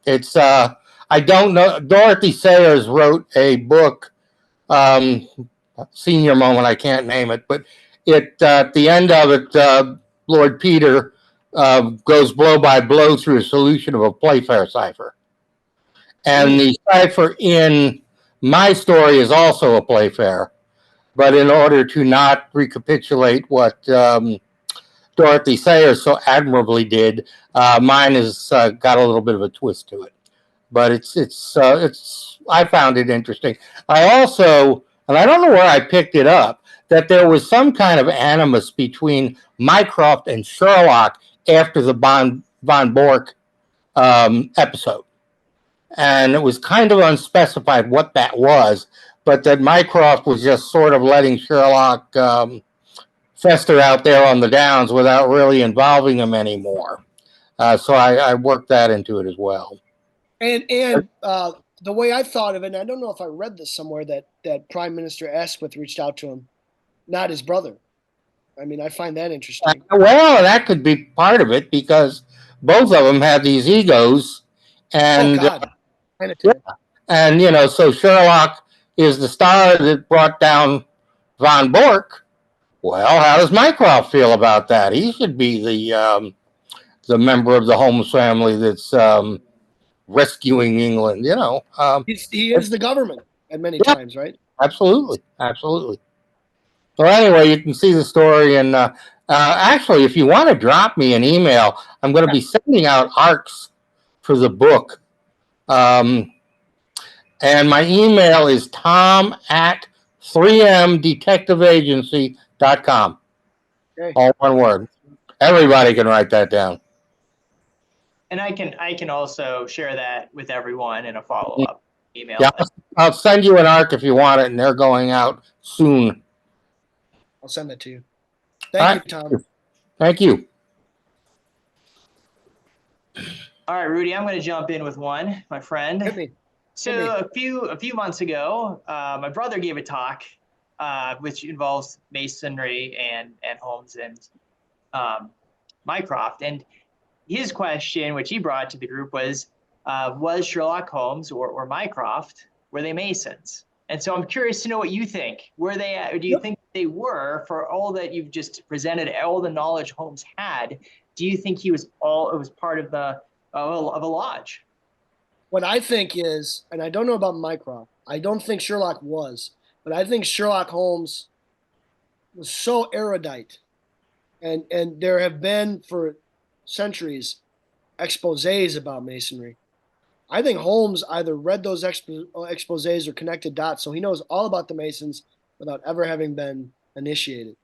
it's I don't know. Dorothy Sayers wrote a book. Senior moment, I can't name it, but at the end of it, Lord Peter goes blow by blow through a solution of a Playfair cipher. And the cipher in my story is also a Playfair, but in order to not recapitulate what Dorothy Sayers so admirably did, mine has got a little bit of a twist to it. But it's I found it interesting. I also, and I don't know where I picked it up, that there was some kind of animus between Mycroft and Sherlock after the Von Bork episode. And it was kind of unspecified what that was, but that Mycroft was just sort of letting Sherlock fester out there on the downs without really involving him anymore. So I worked that into it as well. And the way I thought of it, and I don't know if I read this somewhere, that Prime Minister Asquith reached out to him, not his brother. I mean, I find that interesting. Well, that could be part of it because both of them had these egos, and and so Sherlock is the star that brought down Von Bork. Well, how does Mycroft feel about that? He should be the member of the Holmes family that's rescuing England. He is the government at many times, right? Absolutely. Well, anyway, you can see the story, and actually, if you want to drop me an email, I'm going to be sending out ARCs for the book. And my email is tom@3mdetectiveagency.com. Okay. All one word. Everybody can write that down. And I can also share that with everyone in a follow-up email. Yeah, I'll send you an ARC if you want it, and they're going out soon. I'll send that to you. Thank you, Tom. Thank you. All right, Rudy, I'm going to jump in with one, my friend. Hit me. So a few months ago, my brother gave a talk, which involves Masonry and Holmes and Mycroft. And his question, which he brought to the group, was Sherlock Holmes or Mycroft, were they Masons? And so I'm curious to know what you think. Were they? Do you think they were, for all that you've just presented, all the knowledge Holmes had? Do you think it was part of of a lodge? What I think is, and I don't know about Mycroft, I don't think Sherlock was, but I think Sherlock Holmes was so erudite, and there have been for centuries exposés about Masonry. I think Holmes either read those exposés or connected dots, so he knows all about the Masons without ever having been initiated.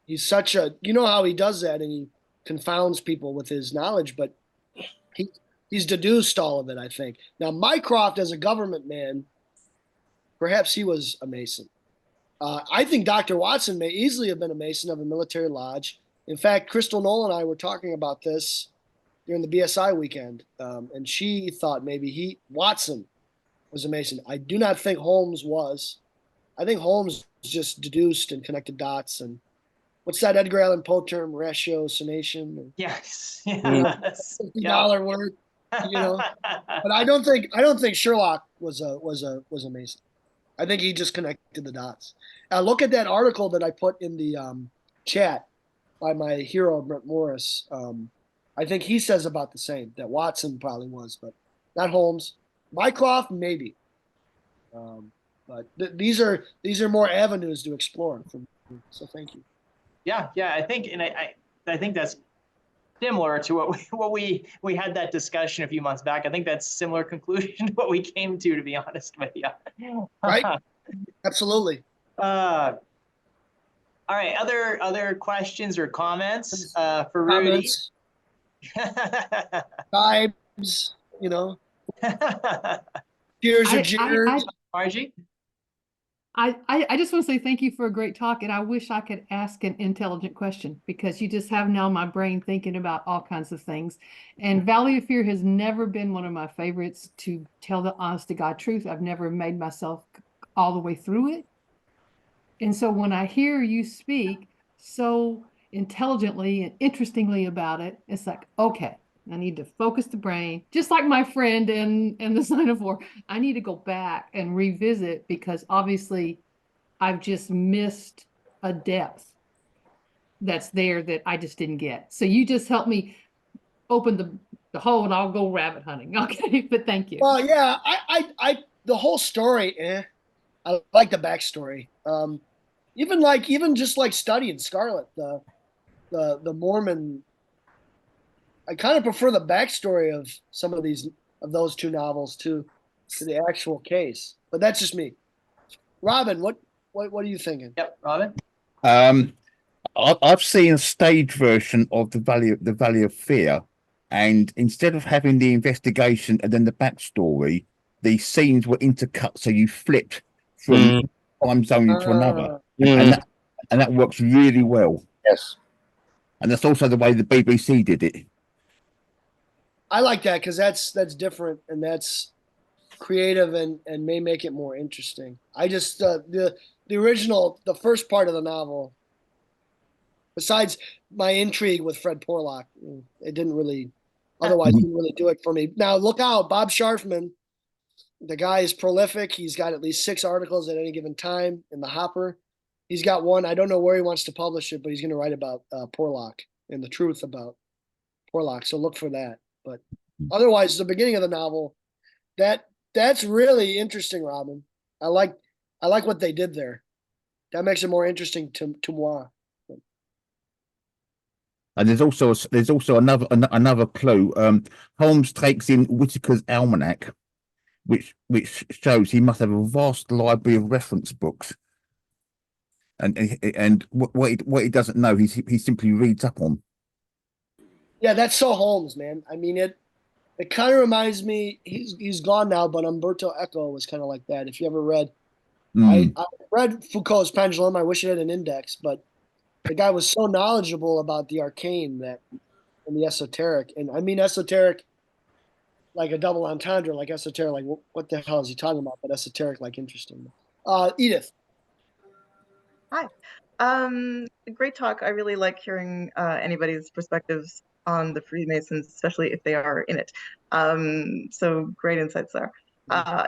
He's such a, you know how he does that, and he confounds people with his knowledge, but he's deduced all of it, I think. Now, Mycroft, as a government man, perhaps he was a Mason. I think Dr. Watson may easily have been a Mason of a military lodge. In fact, Crystal Knoll and I were talking about this during the BSI weekend, and she thought maybe Watson was a Mason. I do not think Holmes was. I think Holmes just deduced and connected dots. And what's that Edgar Allan Poe term, ratiocination? Yes. $50 word, But I don't think Sherlock was a Mason. I think he just connected the dots. Look at that article that I put in the chat by my hero Brent Morris. I think he says about the same, that Watson probably was, but not Holmes. Mycroft, maybe. But these are more avenues to explore. So thank you. Yeah, I think, and I think that's similar to what we had that discussion a few months back. I think that's similar conclusion to what we came to be honest with you. Right? Absolutely. All right, other questions or comments for Rudy? Comments, vibes, cheers or I, jeers. Margie? I just want to say thank you for a great talk, and I wish I could ask an intelligent question because you just have now my brain thinking about all kinds of things. And Valley of Fear has never been one of my favorites, to tell the honest to God truth. I've never made myself all the way through it. And so when I hear you speak so intelligently and interestingly about it, it's like, okay, I need to focus the brain, just like my friend in the Sign of War. I need to go back and revisit because obviously I've just missed a depth that's there that I just didn't get. So you just helped me open the hole and I'll go rabbit hunting. Okay, but thank you. Well, yeah, I the whole story, I like the backstory. Even just like studying Scarlet, the Mormon. I kind of prefer the backstory of some of those two novels to the actual case, but that's just me. Robin, what are you thinking? Yep, Robin? I've seen a stage version of the Valley of Fear, and instead of having the investigation and then the backstory, the scenes were intercut, so you flipped from one zone into another, and that works really well. Yes. And that's also the way the BBC did it. I like that because that's different and that's creative and may make it more interesting. I just the original, the first part of the novel, besides my intrigue with Fred Porlock, it didn't really do it for me. Now look out, Bob Scharfman, the guy is prolific. He's got at least 6 articles at any given time in the hopper. He's got one. I don't know where he wants to publish it, but he's going to write about Porlock and the truth about Porlock. So look for that. But otherwise, the beginning of the novel, that's really interesting, Robin. I like what they did there. That makes it more interesting to moi. And there's also another clue. Holmes takes in Whitaker's almanac, which shows he must have a vast library of reference books. And what he doesn't know, he simply reads up on. Yeah, that's so Holmes, man. I mean, it kind of reminds me. He's gone now, but Umberto Eco was kind of like that. If you ever read, I read Foucault's Pendulum. I wish it had an index, but the guy was so knowledgeable about the arcane and the esoteric, and I mean esoteric like a double entendre, like esoteric, like what the hell is he talking about? But esoteric, like interesting. Edith. Hi. Great talk. I really like hearing anybody's perspectives on the Freemasons, especially if they are in it. So great insights there.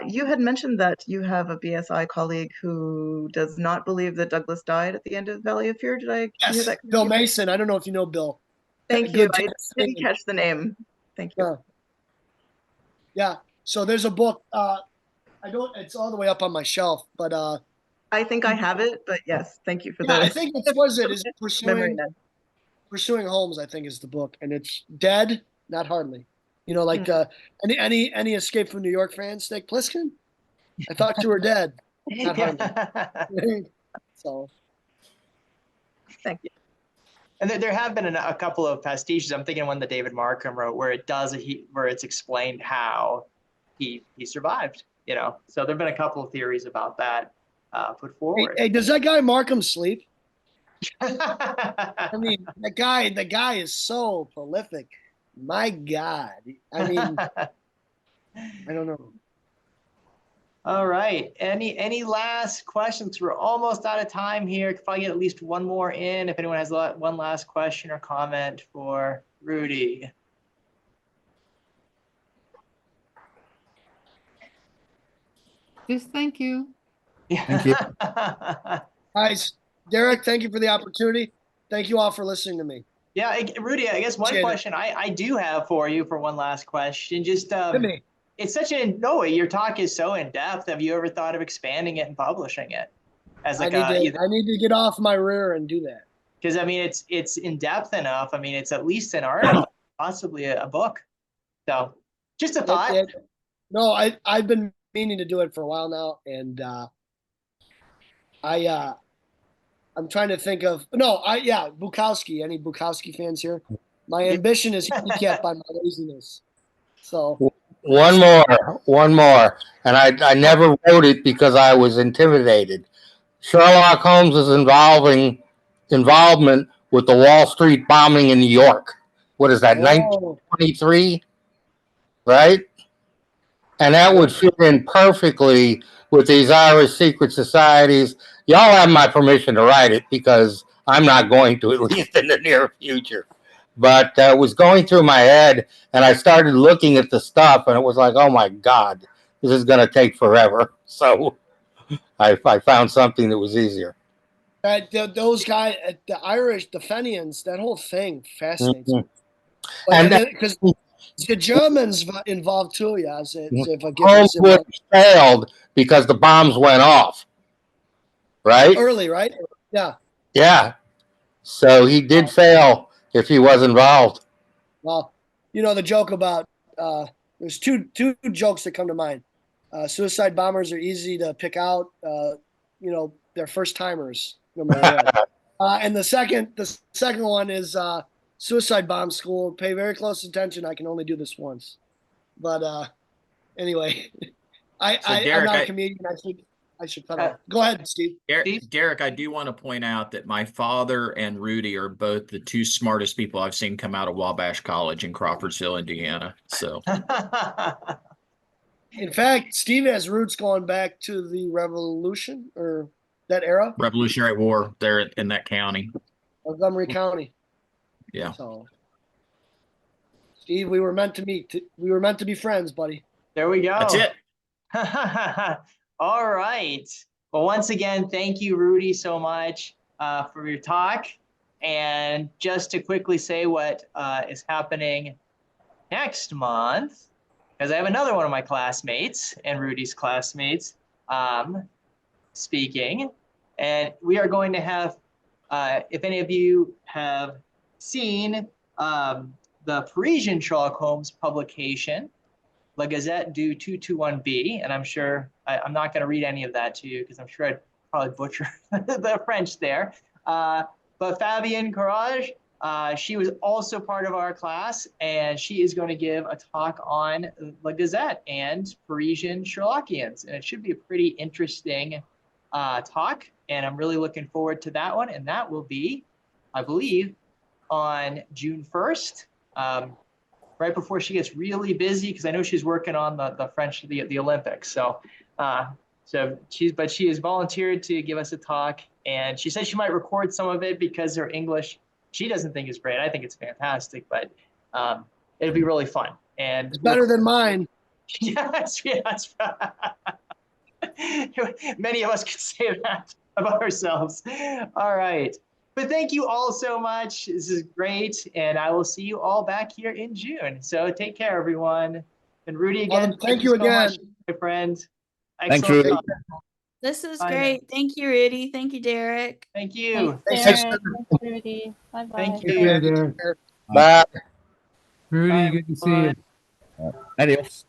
You had mentioned that you have a BSI colleague who does not believe that Douglas died at the end of Valley of Fear. Did I hear that? Bill Mason. I don't know if you know Bill. Thank you. I didn't catch the name. Thank you. Yeah. So there's a book. It's all the way up on my shelf, but I think I have it, but yes, thank you for that. that. I think is Pursuing Holmes, I think is the book, and it's Dead, Not Hardly. You know, like any Escape from New York fans, Snake Plissken? I thought you were dead. Not hardly. So thank you. And there have been a couple of pastiches. I'm thinking one that David Markham wrote where where it's explained how he survived, you know. So there've been a couple of theories about that put forward. Hey, does that guy Markham sleep? I mean, the guy is so prolific. My God. I mean, I don't know. All right. Any last questions? We're almost out of time here. Could probably get at least one more in. If anyone has one last question or comment for Rudy. Just thank you. Yeah. Thank you. Guys, Derek, thank you for the opportunity. Thank you all for listening to me. Yeah, Rudy, I guess one question I do have for you for one last question. Just it's such your talk is so in depth. Have you ever thought of expanding it and publishing it? As like I need to get off my rear and do that. Because I mean, it's in depth enough. I mean, it's at least an article, possibly a book. So just a thought. No, I've been meaning to do it for a while now, and I'm trying to think of Bukowski. Any Bukowski fans here? My ambition is handicapped by my laziness. So One more, and I never wrote it because I was intimidated. Sherlock Holmes' involvement with the Wall Street bombing in New York. What is that, 1923? Right? And that would fit in perfectly with these Irish secret societies. Y'all have my permission to write it because I'm not going to, at least in the near future. But it was going through my head, and I started looking at the stuff, and it was like, oh my God, this is going to take forever. So I found something that was easier. Those guys, the Irish, the Fenians, that whole thing fascinates me. And because the Germans involved too, yeah. Holmes would have failed because the bombs went off, right? Early, right? Yeah. Yeah. So he did fail if he was involved. Well, you know the joke about there's two jokes that come to mind. Suicide bombers are easy to pick out. They're first timers, no matter what. And the second one is suicide bomb school. Pay very close attention. I can only do this once. But anyway, I'm not a comedian. I should cut off. Go ahead, Steve. Derek, I do want to point out that my father and Rudy are both the two smartest people I've seen come out of Wabash College in Crawfordsville, Indiana. So, in fact, Steve has roots going back to the Revolution or that era. Revolutionary War there in that county. Montgomery County. Yeah. So, Steve, we were meant to meet. We were meant to be friends, buddy. There we go. That's it. All right. Well, once again, thank you, Rudy, so much for your talk. And just to quickly say what is happening next month, because I have another one of my classmates and Rudy's classmates speaking. And we are going to have, if any of you have seen the Parisian Sherlock Holmes publication, La Gazette du 221B, and I'm sure I'm not going to read any of that to you because I'm sure I'd probably butcher the French there. But Fabienne Courage, she was also part of our class, and she is going to give a talk on La Gazette and Parisian Sherlockians, and it should be a pretty interesting talk, and I'm really looking forward to that one, and that will be, I believe, on June 1st. Right before she gets really busy, because I know she's working on the French, the Olympics. So she has volunteered to give us a talk, and she said she might record some of it because her English she doesn't think is great. I think it's fantastic, but it'll be really fun. And it's better than mine. Yes. Many of us could say that about ourselves. All right. But thank you all so much. This is great. And I will see you all back here in June. So take care, everyone. And Rudy, again, thank you again, much, my friend. Thanks, Rudy. This is great. Thank you, Rudy. Thank you, Derek. Thank you. Thanks, Rudy. Bye-bye. Thank Take you. care, Derek. Bye. Rudy, Bye, good to see you. Adios.